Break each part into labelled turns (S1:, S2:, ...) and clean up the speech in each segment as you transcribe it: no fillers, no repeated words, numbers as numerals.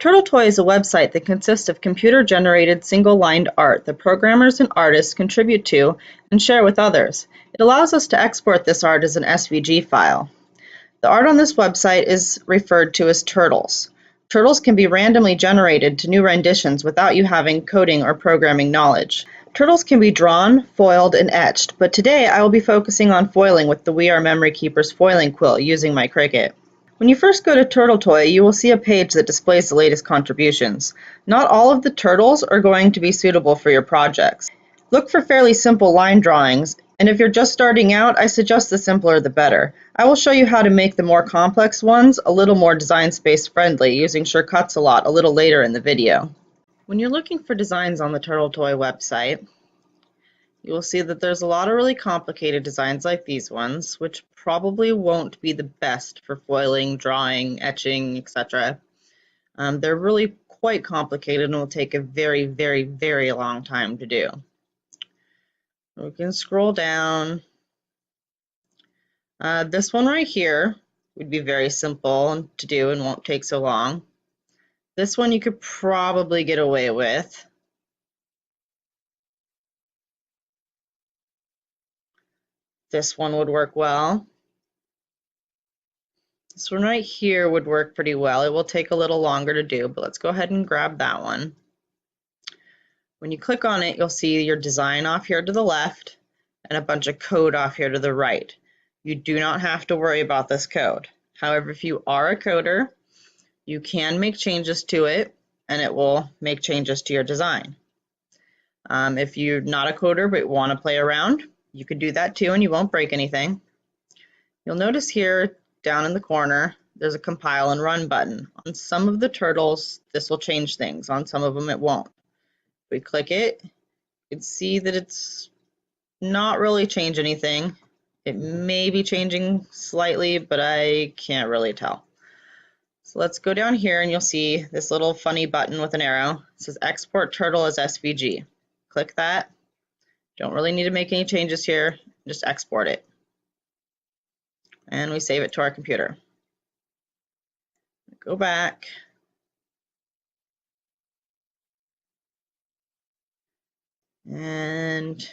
S1: TurtleToy is a website that consists of computer-generated single-lined art that programmers and artists contribute to and share with others. It allows us to export this art as an SVG file. The art on this website is referred to as turtles. Turtles can be randomly generated to new renditions without you having coding or programming knowledge. Turtles can be drawn, foiled, and etched, but today I will be focusing on foiling with the WRMK foiling quill using my Cricut. When you first go to TurtleToy, you will see a page that displays the latest contributions. Not all of the turtles are going to be suitable for your projects. Look for fairly simple line drawings, and if you're just starting out, I suggest the simpler the better. I will show you how to make the more complex ones a little more design space friendly using SureCuts a little later in the video. When you're looking for designs on the TurtleToy website, you will see that there's a lot of really complicated designs like these ones, which probably won't be the best for foiling, drawing, etching, etc. They're really quite complicated and will take a very, very, very long time to do. We can scroll down. This one right here would be very simple to do and won't take so long. This one you could probably get away with. This one would work well. This one right here would work pretty well. It will take a little longer to do, but let's go ahead and grab that one. When you click on it, you'll see your design off here to the left and a bunch of code off here to the right. You do not have to worry about this code. However, if you are a coder, you can make changes to it and it will make changes to your design. If you're not a coder but want to play around, you could do that too and you won't break anything. You'll notice here down in the corner there's a compile and run button. On some of the turtles this will change things, on some of them it won't. If we click it, you can see that it's not really change anything. It may be changing slightly, but I can't really tell. So let's go down here and you'll see this little funny button with an arrow. It says export turtle as SVG. Click that. Don't really need to make any changes here, just export it. And we save it to our computer. Go back. And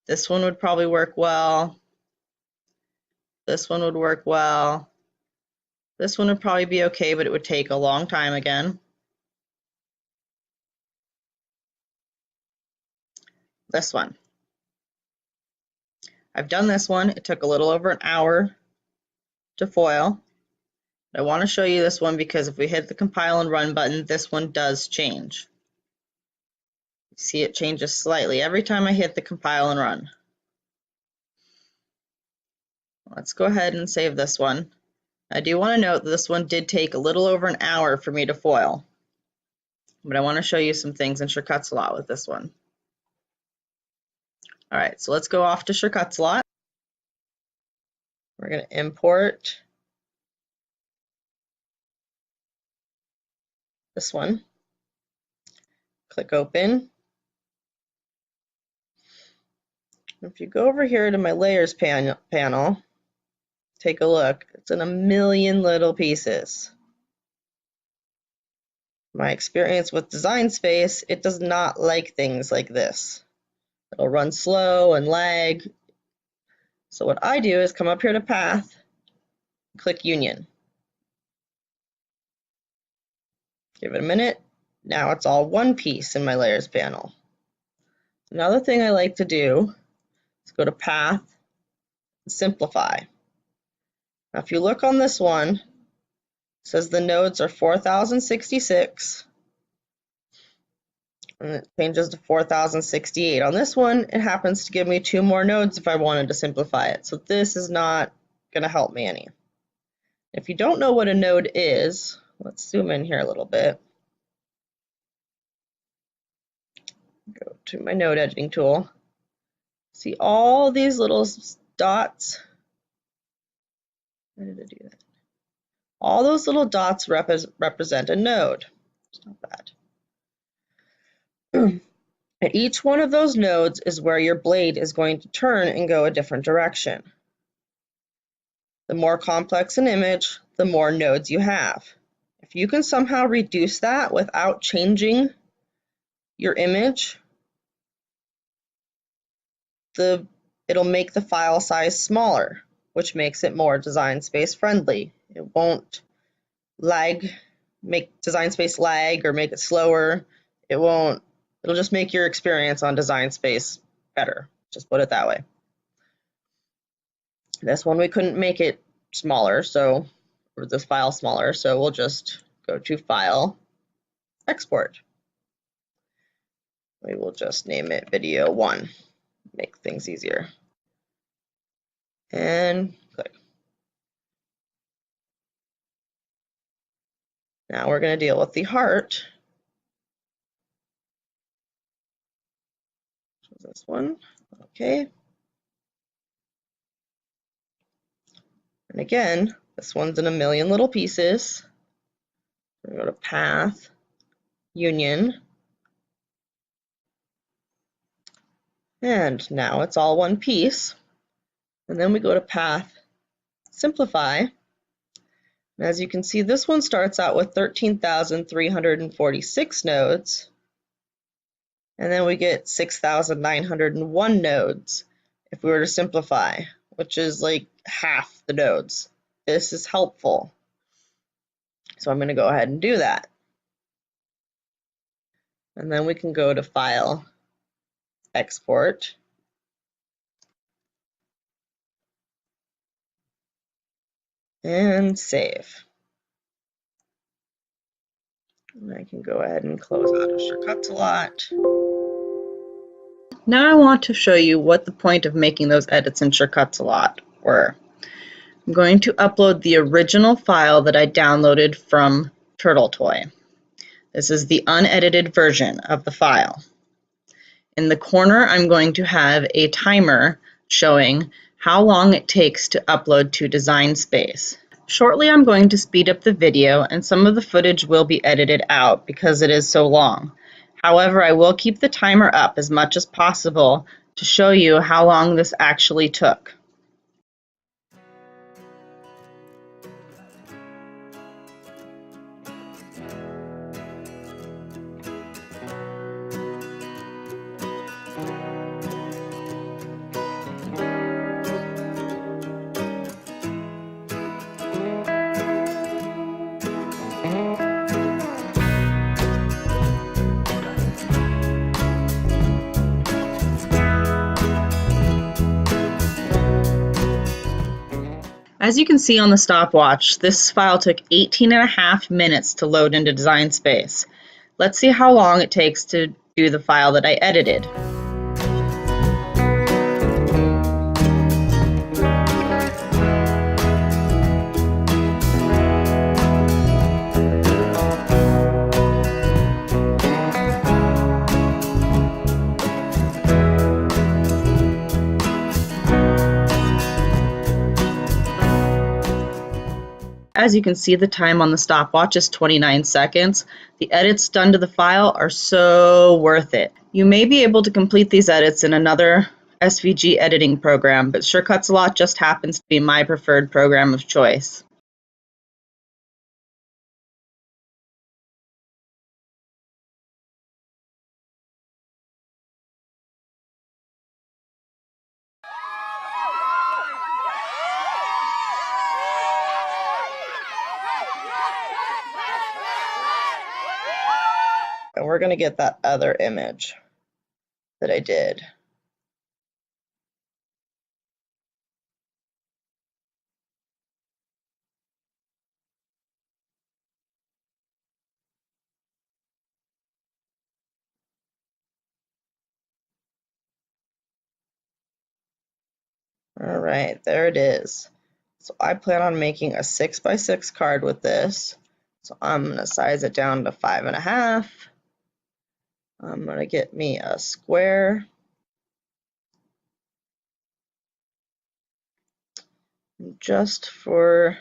S1: this one would probably work well. This one would work well. This one would probably be okay, but it would take a long time again. This one. I've done this one. It took a little over an hour to foil. I want to show you this one because if we hit the compile and run button, this one does change. See, it changes slightly every time I hit the compile and run. Let's go ahead and save this one. I do want to note that this one did take a little over an hour for me to foil, but I want to show you some things in SureCuts with this one. All right, so let's go off to SureCuts. We're going to import this one. Click open. If you go over here to my layers panel, take a look. It's in a million little pieces. My experience with Design Space, it does not like things like this. It'll run slow and lag. So what I do is come up here to Path, click Union. Give it a minute. Now it's all one piece in my layers panel. Another thing I like to do is go to Path, Simplify. Now if you look on this one, it says the nodes are 4066 and it changes to 4068. On this one, it happens to give me 2 more nodes if I wanted to simplify it. So this is not going to help me any. If you don't know what a node is, let's zoom in here a little bit. Go to my node editing tool. See all these little dots? Where did I do that? All those little dots represent a node. It's not bad. At each one of those nodes is where your blade is going to turn and go a different direction. The more complex an image, the more nodes you have. If If you can somehow reduce that without changing your image, it'll make the file size smaller, which makes it more design space friendly. It won't make design space lag or make it slower. It'll just make your experience on design space better. Just put it that way. This one we couldn't make it smaller, or this file smaller, so we'll just go to File, Export. We will just name it Video 1, make things easier. And click. Now we're going to deal with the heart. So this one, okay. And again, this one's in a million little pieces. We're going to go to Path, Union. And now it's all one piece. And then we go to Path, Simplify. And as you can see, this one starts out with 13,346 nodes. And then we get 6,901 nodes if we were to simplify, which is like half the nodes. This is helpful. So I'm going to go ahead and do that. And then we can go to File, Export. And save. And I can go ahead and close out of TurtleToy. Now I want to show you what the point of making those edits in TurtleToy were. I'm going to upload the original file that I downloaded from TurtleToy. This is the unedited version of the file. In the corner, I'm going to have a timer showing how long it takes to upload to Design Space. Shortly, I'm going to speed up the video, and some of the footage will be edited out because it is so long. However, I will keep the timer up as much as possible to show you how long this actually took. As you can see on the stopwatch, this file took 18.5 minutes to load into Design Space. Let's see how long it takes to do the file that I edited. As you can see, the time on the stopwatch is 29 seconds. The edits done to the file are so worth it. You may be able to complete these edits in another SVG editing program, but TurtleToy just happens to be my preferred program of choice. And we're going to get that other image that I did. All right, there it is. So I plan on making a 6x6 card with this. So I'm going to size it down to 5.5. I'm going to get me a square. Just for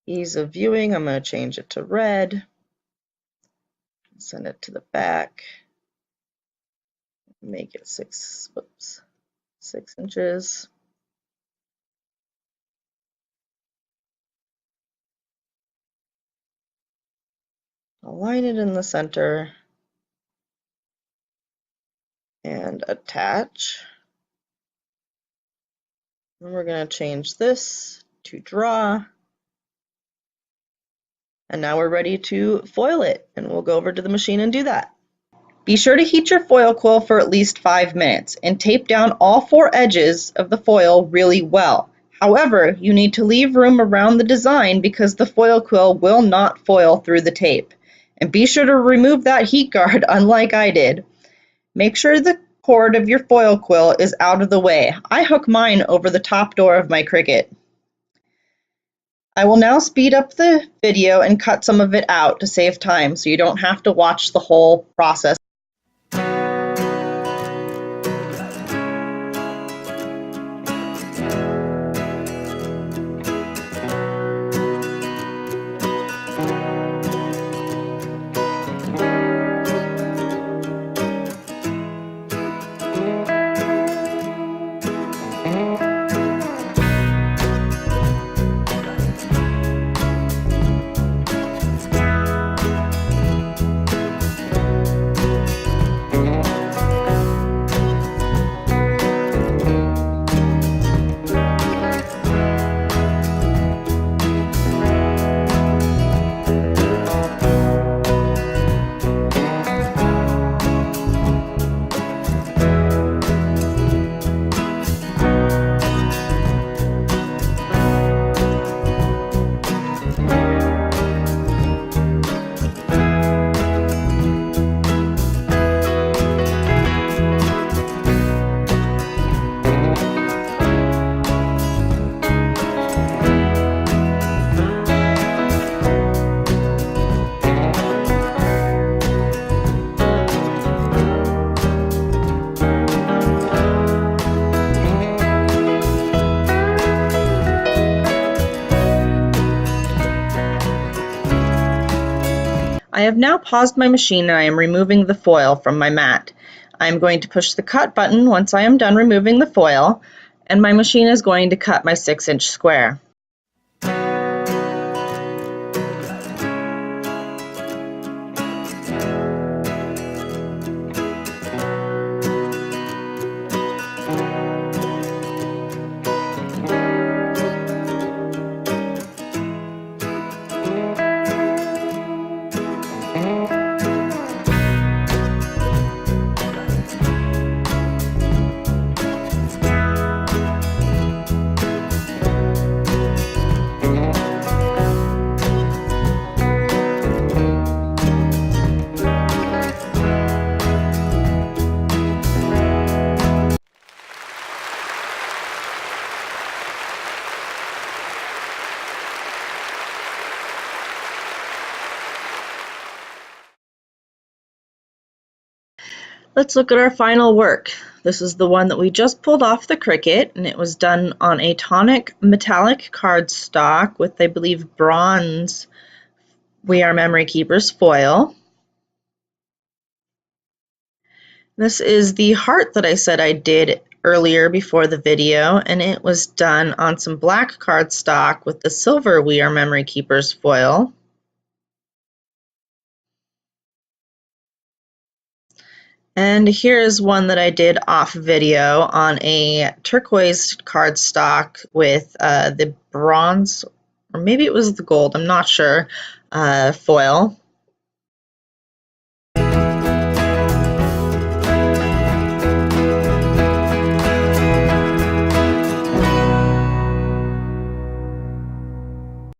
S1: ease of viewing, I'm going to change it to red. Send it to the back. Make it 6 inches. Align it in the center and attach. And we're going to change this to draw. And now we're ready to foil it, and we'll go over to the machine and do that. Be sure to heat your foil quill for at least 5 minutes and tape down all 4 edges of the foil really well. However, you need to leave room around the design because the foil quill will not foil through the tape. And be sure to remove that heat guard unlike I did. Make sure the cord of your foil quill is out of the way. I hook mine over the top door of my Cricut. I will now speed up the video and cut some of it out to save time so you don't have to watch the whole process. I have now paused my machine and I am removing the foil from my mat. I am going to push the cut button once I am done removing the foil, and my machine is going to cut my 6-inch square. Let's look at our final work. This is the one that we just pulled off the Cricut, and it was done on a tonic metallic cardstock with, I believe, bronze We Are Memory Keepers foil. This is the heart that I said I did earlier before the video, and it was done on some black cardstock with the silver We Are Memory Keepers foil. And here is one that I did off video on a turquoise cardstock with the bronze, or maybe it was the gold, I'm not sure, foil.